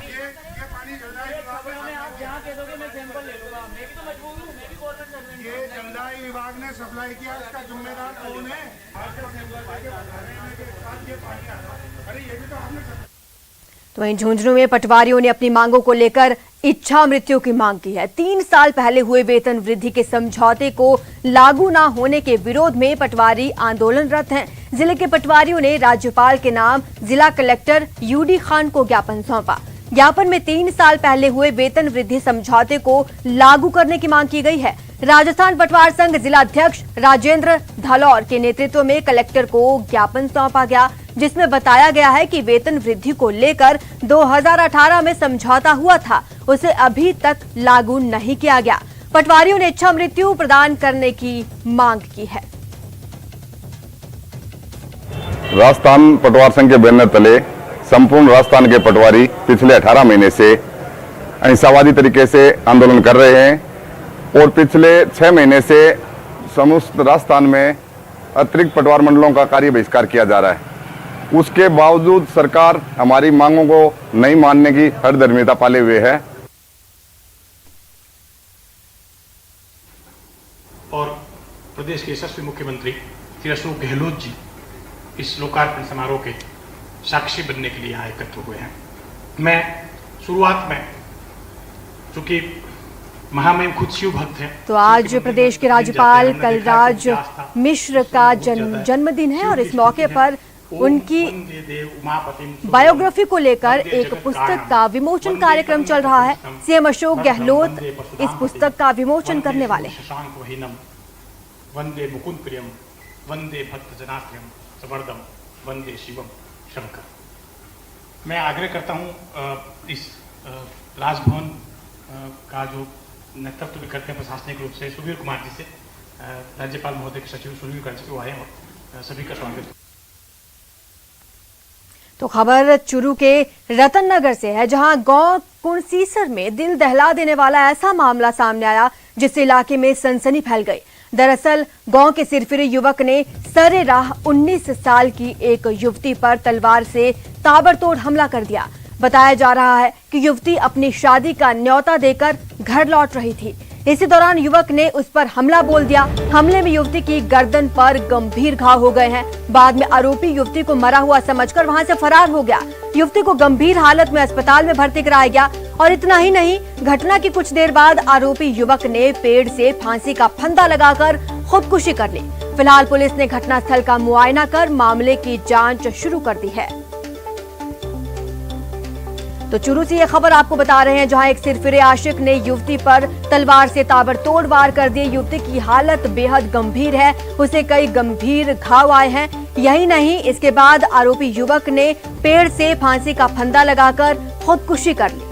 तो वहीं झुंझुनू में पटवारियों ने अपनी मांगों को लेकर इच्छा मृत्यु की मांग की है। 3 साल पहले हुए वेतन वृद्धि के समझौते को लागू न होने के विरोध में पटवारी आंदोलनरत हैं। जिले के पटवारियों ने राज्यपाल के नाम जिला कलेक्टर यूडी खान को ज्ञापन सौंपा। ज्ञापन में 3 साल पहले हुए वेतन वृद्धि समझौते को लागू करने की मांग की गई है। राजस्थान पटवार संघ जिला अध्यक्ष राजेंद्र धालौर के नेतृत्व में कलेक्टर को ज्ञापन सौंपा गया, जिसमें बताया गया है कि वेतन वृद्धि को लेकर 2018 में समझौता हुआ था, उसे अभी तक लागू नहीं किया गया। पटवारियों ने इच्छा मृत्यु प्रदान करने की मांग की है। राजस्थान पटवार संघ के बैनर तले संपूर्ण राजस्थान के पटवारी पिछले 18 महीने से अहिंसावादी तरीके से आंदोलन कर रहे हैं और पिछले 6 महीने से समस्त राजस्थान में अतिरिक्त पटवार मंडलों का कार्य बहिष्कार किया जा रहा है। उसके बावजूद सरकार हमारी मांगों को नहीं मानने की हठधर्मिता पाले हुए है। और प्रदेश के यशस्वी मुख्यमंत्री श्री अशोक गहलोत जी इस लोकार्पण समारोह के साक्षी बनने के लिए यहाँ एकत्र हुए हैं। मैं शुरुआत में, चूंकि महामहिम खुद शिव भक्त हैं, तो आज प्रदेश के राज्यपाल कलराज मिश्र का जन्मदिन है और इस मौके पर उनकी बायोग्राफी को लेकर एक पुस्तक का विमोचन कार्यक्रम चल रहा है। सीएम अशोक गहलोत इस पुस्तक का विमोचन करने वाले हैं। वंदे मुकुंद प्रियम वंदे भक्त जनाश्रयम सवर्दम वंदे शिवम शंकर। मैं आग्रह करता हूँ इस राजभवन का जो नेतृत्व भी करते हैं प्रशासनिक रूप से सुधीर कुमार जी से, राज्यपाल महोदय के सचिव सुधीर कुमार जी को आए और सभी का स्वागत। तो खबर चूरू के रतन नगर से है, जहां गांव कुणसीसर में दिल दहला देने वाला ऐसा मामला सामने आया जिससे इलाके में सनसनी फैल गई। दरअसल गांव के सिरफिरे युवक ने सरे राह 19 साल की एक युवती पर तलवार से ताबड़तोड़ हमला कर दिया। बताया जा रहा है कि युवती अपनी शादी का न्योता देकर घर लौट रही थी। इसी दौरान युवक ने उस पर हमला बोल दिया। हमले में युवती की गर्दन पर गंभीर घाव हो गए हैं। बाद में आरोपी युवती को मरा हुआ समझकर वहां से फरार हो गया। युवती को गंभीर हालत में अस्पताल में भर्ती कराया गया। और इतना ही नहीं, घटना की कुछ देर बाद आरोपी युवक ने पेड़ से फांसी का फंदा लगाकर खुदकुशी कर ली। फिलहाल पुलिस ने घटनास्थल का मुआयना कर मामले की जांच शुरू कर दी है। तो चूरू से ये खबर आपको बता रहे हैं, जहां एक सिरफिरे आशिक ने युवती पर तलवार से ताबड़तोड़ वार कर दिए। युवती की हालत बेहद गंभीर है, उसे कई गंभीर घाव आए हैं। यही नहीं, इसके बाद आरोपी युवक ने पेड़ से फांसी का फंदा लगाकर खुदकुशी कर ली।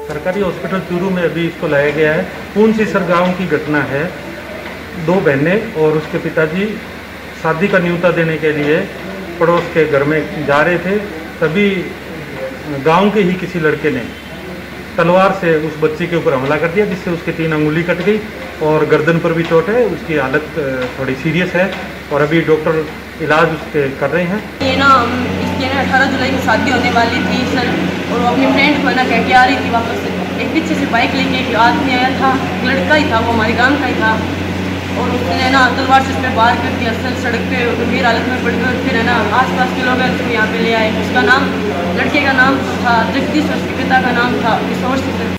सरकारी हॉस्पिटल चूरू में अभी इसको लाया गया है। कुणसीसर गांव की घटना है। 2 बहनें और उसके पिताजी शादी का न्योता देने के लिए पड़ोस के घर में जा रहे थे, तभी गांव के ही किसी लड़के ने तलवार से उस बच्ची के ऊपर हमला कर दिया, जिससे उसके 3 अंगुली कट गई और गर्दन पर भी चोट है। उसकी हालत थोड़ी सीरियस है और अभी डॉक्टर इलाज उसके कर रहे हैं। ये ना इसके ना 18 जुलाई को शादी होने वाली थी सर, और वो अपनी फ्रेंड को ना कह के आ रही थी वापस से। एक पीछे से बाइक लेके एक आदमी आया था, लड़का ही था, वो हमारे गांव का ही था, और उसने ना तलवार से उस पर वार कर दिया। असल सड़क पे गंभीर हालत में पड़ गई। फिर है ना आसपास के लोग हैं उसको यहाँ पे ले आए। उसका नाम, लड़के का नाम था जगदीश, उसके पिता का नाम था किशोर सिंह।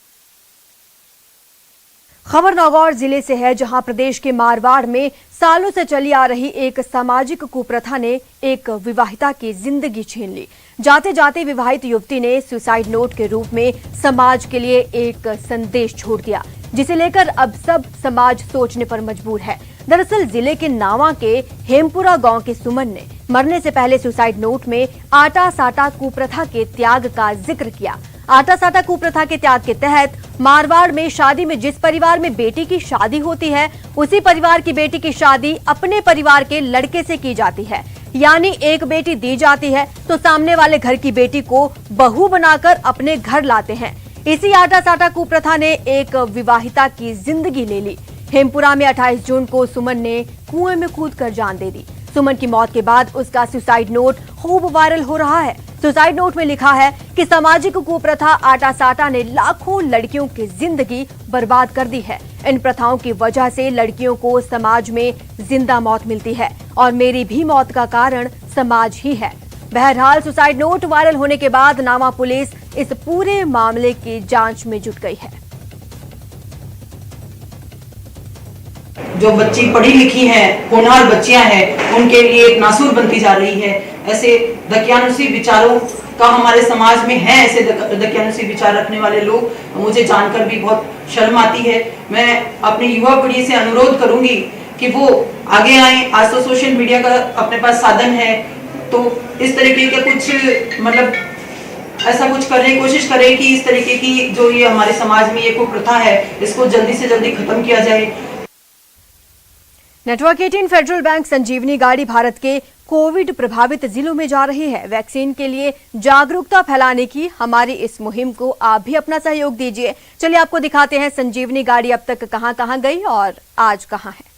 खबर नागौर जिले से है, जहां प्रदेश के मारवाड़ में सालों से चली आ रही एक सामाजिक कुप्रथा ने एक विवाहिता की जिंदगी छीन ली। जाते जाते विवाहित युवती ने सुसाइड नोट के रूप में समाज के लिए एक संदेश छोड़ दिया, जिसे लेकर अब सब समाज सोचने पर मजबूर है। दरअसल जिले के नावा के हेमपुरा गांव के सुमन ने मरने से पहले सुसाइड नोट में आटा साटा कुप्रथा के त्याग का जिक्र किया। आटा साटा कुप्रथा के त्याग के तहत मारवाड़ में शादी में जिस परिवार में बेटी की शादी होती है, उसी परिवार की बेटी की शादी अपने परिवार के लड़के से की जाती है। यानी एक बेटी दी जाती है तो सामने वाले घर की बेटी को बहू बनाकर अपने घर लाते हैं। इसी आटा साटा कुप्रथा ने एक विवाहिता की जिंदगी ले ली। हेमपुरा में 28 जून को सुमन ने कुएं में कूदकर जान दे दी। सुमन की मौत के बाद उसका सुसाइड नोट खूब वायरल हो रहा है। सुसाइड नोट में लिखा है कि सामाजिक कुप्रथा आटा साटा ने लाखों लड़कियों की जिंदगी बर्बाद कर दी है। इन प्रथाओं की वजह से लड़कियों को समाज में जिंदा मौत मिलती है और मेरी भी मौत का कारण समाज ही है। बहरहाल सुसाइड नोट वायरल होने के बाद नावा पुलिस इस पूरे मामले की जांच में जुट गई है। जो बच्ची पढ़ी लिखी हैं, होनहार बच्चियां हैं, उनके लिए एक नासूर बनती जा रही है। ऐसे दकियानुसी विचारों का हमारे समाज में है, ऐसे दकियानुसी विचार रखने वाले लोग, मुझे जानकर भी बहुत शर्म आती है। मैं अपनी युवा पीढ़ी से अनुरोध करूंगी कि वो आगे आए। आज तो सोशल मीडिया का अपने पास साधन है, तो इस तरीके के कुछ मतलब ऐसा कुछ करने की कोशिश करें कि इस तरीके की जो ये हमारे समाज में ये कुप्रथा है, इसको जल्दी से जल्दी खत्म किया जाए। नेटवर्क 18 फेडरल बैंक संजीवनी गाड़ी भारत के कोविड प्रभावित जिलों में जा रही है। वैक्सीन के लिए जागरूकता फैलाने की हमारी इस मुहिम को आप भी अपना सहयोग दीजिए। चलिए आपको दिखाते हैं संजीवनी गाड़ी अब तक कहां-कहां गई और आज कहां है।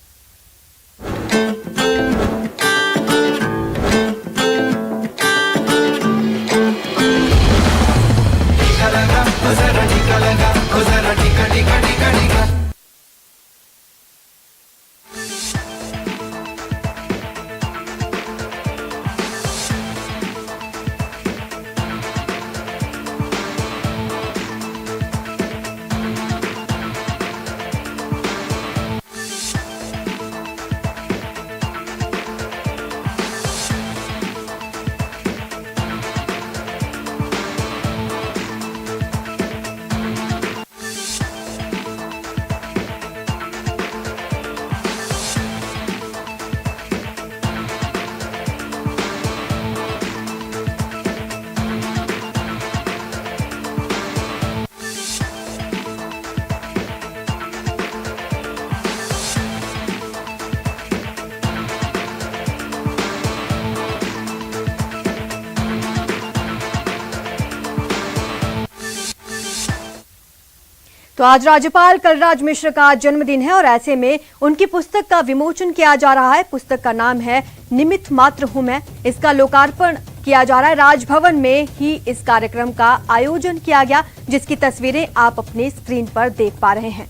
तो आज राज्यपाल कलराज मिश्र का जन्मदिन है और ऐसे में उनकी पुस्तक का विमोचन किया जा रहा है। पुस्तक का नाम है निमित्त मात्र हूं मैं। इसका लोकार्पण किया जा रहा है। राजभवन में ही इस कार्यक्रम का आयोजन किया गया, जिसकी तस्वीरें आप अपने स्क्रीन पर देख पा रहे हैं।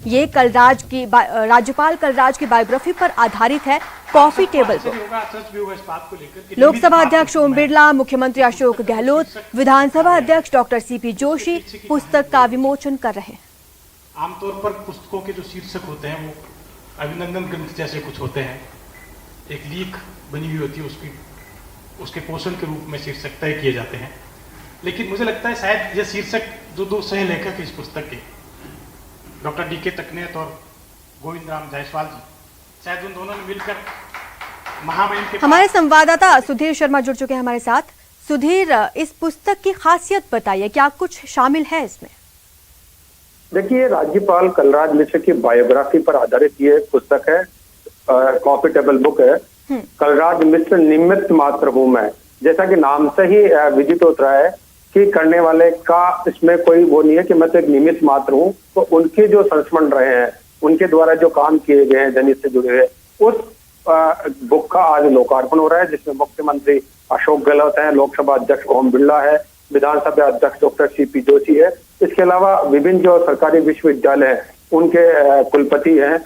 ये राज्यपाल कलराज की बायोग्राफी पर आधारित है कॉफी टेबल बुक। लोकसभा अध्यक्ष ओम बिरला, मुख्यमंत्री अशोक गहलोत, विधानसभा अध्यक्ष डॉक्टर सीपी जोशी पुस्तक का विमोचन कर रहे हैं। आमतौर पर पुस्तकों के जो शीर्षक होते हैं वो अभिनंदन ग्रंथ जैसे कुछ होते हैं, एक लीक बनी हुई होती है, उसके पोषण के रूप में शीर्षक तय किए जाते हैं। लेकिन मुझे लगता है शायद ये शीर्षक जो दो सह लेखक इस पुस्तक के, डॉक्टर डीके तकनेत और गोविंद राम जायसवाल जी, शायद उन दोनों ने मिलकर महामहिम के। हमारे संवाददाता सुधीर शर्मा जुड़ चुके हैं हमारे साथ। सुधीर, इस पुस्तक की खासियत बताइए, क्या कुछ शामिल है इसमें? देखिए, राज्यपाल कलराज मिश्र की बायोग्राफी पर आधारित ये पुस्तक है, कॉफी टेबल बुक है। कलराज मिश्र निमित्त मात्र हूं मैं, जैसा कि नाम से ही विदित होता है कि करने वाले का इसमें कोई वो नहीं है कि मैं तो एक निमित्त मात्र हूँ। तो उनके जो संस्मरण रहे हैं, उनके द्वारा जो काम किए गए हैं जनहित से जुड़े हुए, उस बुक का आज लोकार्पण हो रहा है, जिसमें मुख्यमंत्री अशोक गहलोत हैं, लोकसभा अध्यक्ष ओम बिरला है, विधानसभा अध्यक्ष डॉक्टर सीपी जोशी है। इसके अलावा विभिन्न जो सरकारी विश्वविद्यालय हैं उनके कुलपति हैं,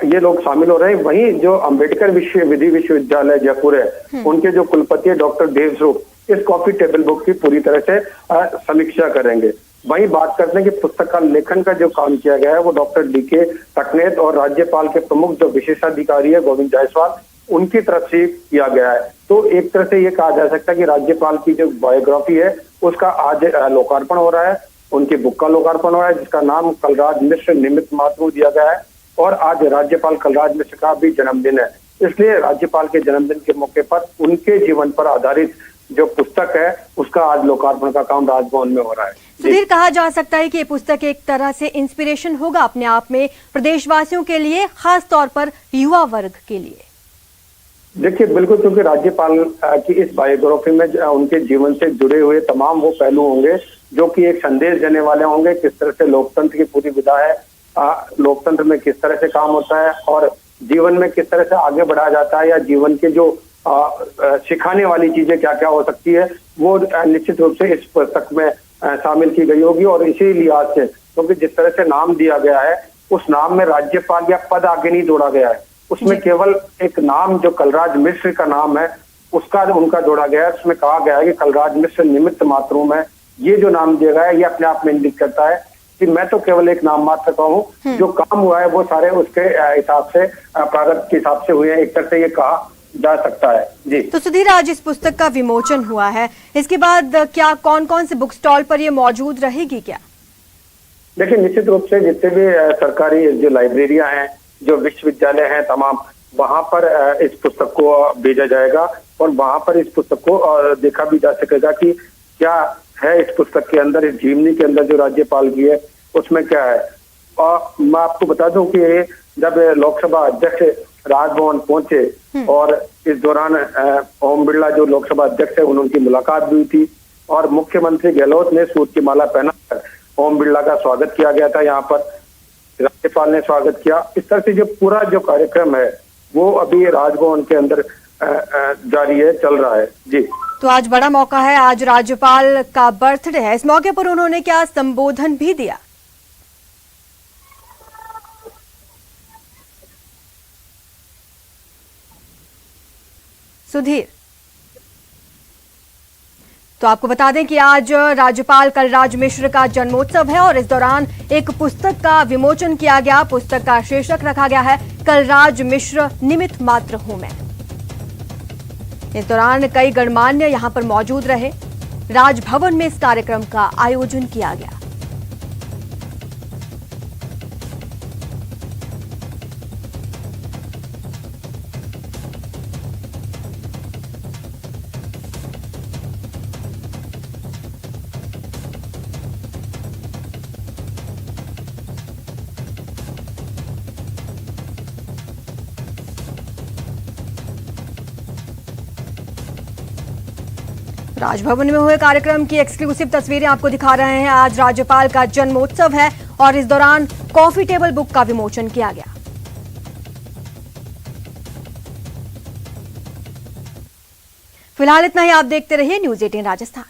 ये लोग शामिल हो रहे हैं। वहीं जो अम्बेडकर विधि विश्वविद्यालय जयपुर है, उनके जो कुलपति है डॉक्टर देवस्वरूप, इस कॉफी टेबल बुक की पूरी तरह से समीक्षा करेंगे। वहीं बात करते हैं कि पुस्तक का लेखन का जो काम किया गया है वो डॉक्टर डीके तकनेत और राज्यपाल के प्रमुख जो विशेषाधिकारी है गोविंद जायसवाल, उनकी तरफ से किया गया है। तो एक तरह से ये कहा जा सकता है कि राज्यपाल की जो बायोग्राफी है उसका आज लोकार्पण हो रहा है, उनकी बुक का लोकार्पण हो रहा है, जिसका नाम कलराज मिश्र निमित्त मात्र दिया गया है। और आज राज्यपाल कलराज मिश्र का भी जन्मदिन है, इसलिए राज्यपाल के जन्मदिन के मौके पर उनके जीवन पर आधारित जो पुस्तक है उसका आज लोकार्पण का काम राजभवन में हो रहा है। सुधीर, कहा जा सकता है कि ये पुस्तक एक तरह से इंस्पिरेशन होगा अपने आप में प्रदेशवासियों के लिए, खास तौर पर युवा वर्ग के लिए। देखिए, बिल्कुल, क्योंकि राज्यपाल की इस बायोग्राफी में उनके जीवन से जुड़े हुए तमाम वो पहलू होंगे जो कि एक संदेश देने वाले होंगे, किस तरह से लोकतंत्र की पूरी विधा है, लोकतंत्र में किस तरह से काम होता है और जीवन में किस तरह से आगे बढ़ाया जाता है या जीवन के जो सिखाने वाली चीजें क्या क्या हो सकती है, वो निश्चित रूप से इस पुस्तक में शामिल की गई होगी। और इसी लिहाज से क्योंकि जिस तरह से नाम दिया गया है उस नाम में राज्यपाल या पद आगे नहीं जोड़ा गया है, उसमें केवल एक नाम जो कलराज मिश्र का नाम है उसका उनका जोड़ा गया है। उसमें कहा गया है कि कलराज मिश्र निमित्त मात्र हूं मैं। ये जो नाम दिया गया है ये अपने आप में इंडिकेट करता है कि मैं तो केवल एक नाम मात्र का हूँ, जो काम हुआ है वो सारे उसके हिसाब से प्रागत के हिसाब से हुए हैं, एक तरह से ये कहा जा सकता है। जी तो सुधीर, आज इस पुस्तक का विमोचन हुआ है, इसके बाद क्या कौन कौन से बुक स्टॉल पर ये मौजूद रहेगी क्या? देखिए, निश्चित रूप से जितने भी सरकारी जो लाइब्रेरियां हैं, जो विश्वविद्यालय हैं, तमाम वहां पर इस पुस्तक को भेजा जाएगा और वहां पर इस पुस्तक को देखा भी जा सकेगा कि क्या है इस पुस्तक के अंदर, इस जीवनी के अंदर जो राज्यपाल की है उसमें क्या है। और मैं आपको बता दूं कि जब लोकसभा अध्यक्ष राजभवन पहुंचे और इस दौरान ओम बिरला जो लोकसभा अध्यक्ष है उनकी मुलाकात भी हुई थी और मुख्यमंत्री गहलोत ने सूत की माला पहनाकर ओम बिरला का स्वागत किया गया था। यहाँ पर राज्यपाल ने स्वागत किया। इस तरह से जो पूरा जो कार्यक्रम है वो अभी राजभवन के अंदर जारी है, चल रहा है। जी तो आज बड़ा मौका है, आज राज्यपाल का बर्थडे है, इस मौके पर उन्होंने क्या संबोधन भी दिया? सुधीर, तो आपको बता दें कि आज राज्यपाल कलराज मिश्र का जन्मोत्सव है और इस दौरान एक पुस्तक का विमोचन किया गया। पुस्तक का शीर्षक रखा गया है कलराज मिश्र निमित्त मात्र हूं मैं। इस दौरान कई गणमान्य यहां पर मौजूद रहे। राजभवन में इस कार्यक्रम का आयोजन किया गया। राजभवन में हुए कार्यक्रम की एक्सक्लूसिव तस्वीरें आपको दिखा रहे हैं। आज राज्यपाल का जन्मोत्सव है और इस दौरान कॉफी टेबल बुक का विमोचन किया गया। फिलहाल इतना ही, आप देखते रहिए न्यूज़ 18 राजस्थान।